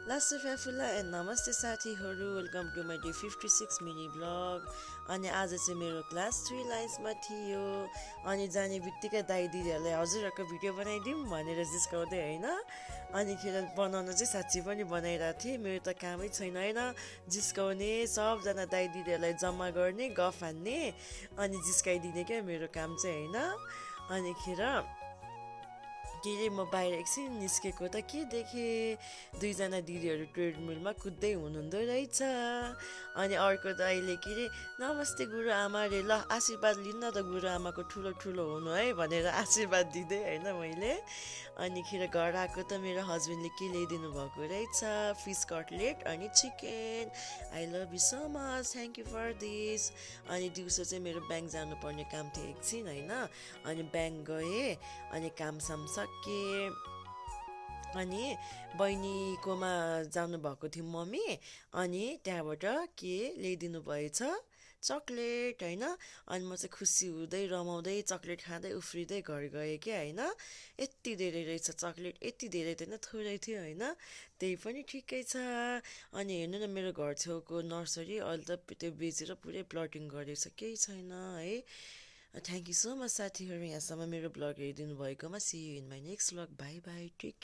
Last फ्याफुला and नमस्ते साथीहरू welcome to my day 56 mini vlog. अनि आज चाहिँ मेरो क्लास 3 लाइन्समा थियो। अनि जाने बित्तिकै दाइ दिदीहरूलाई हजुरहरूको भिडियो बनाइदिउँ भनेर जिस्काउँदै होइन। अनिखेर बनाउन चाहिँ साँच्ची पनि बनाइरहेको थिएँ। मेरो त कामै छैन होइन, जिस्काउने सबजना दाइ दिदीहरूलाई जम्मा गर्ने गफ हान्ने अनि जिस्काइदिने क्या मेरो काम चाहिँ होइन। अनिखेर के अरे म बाहिर एकछिन निस्केको त के देखेँ, दुईजना दिदीहरू ट्रेडमिलमा कुद्दै हुनुहुँदो रहेछ। अनि अर्को त अहिले के अरे नमस्ते गुरुआमा अरे, ल आशीर्वाद लिनु न त गुरुआमाको ठुलो ठुलो हुनु है भनेर आशीर्वाद दिँदै होइन मैले। अनिखेर घर आएको त मेरो हस्बेन्डले के ल्याइदिनु भएको रहेछ, फिस कटलेट अनि chicken. I love you so much, thank you for this. अनि दिउँसो चाहिँ मेरो ब्याङ्क जानुपर्ने काम थियो एकछिन होइन, अनि ब्याङ्क गएँ अनि कामसाम सकेँ। अनि बहिनीकोमा जानुभएको थियो मम्मी, अनि त्यहाँबाट के ल्याइदिनु भएछ, चक्लेट होइन। अनि म चाहिँ खुसी हुँदै रमाउँदै चक्लेट खाँदै उफ्रिँदै घर गएँ क्या होइन। यति धेरै रहेछ चक्लेट, यति धेरै त होइन थोरै थियो होइन, त्यही पनि ठिकै छ। अनि हेर्नु न मेरो घर छेउको नर्सरी अहिले त त्यो बेचेर पुरै प्लटिङ गरेछ, केही छैन है। थ्याङ्क यू सो मच साथीहरू यहाँसम्म मेरो ब्लग हेरिदिनु भएकोमा। See you in my next vlog, bye bye, take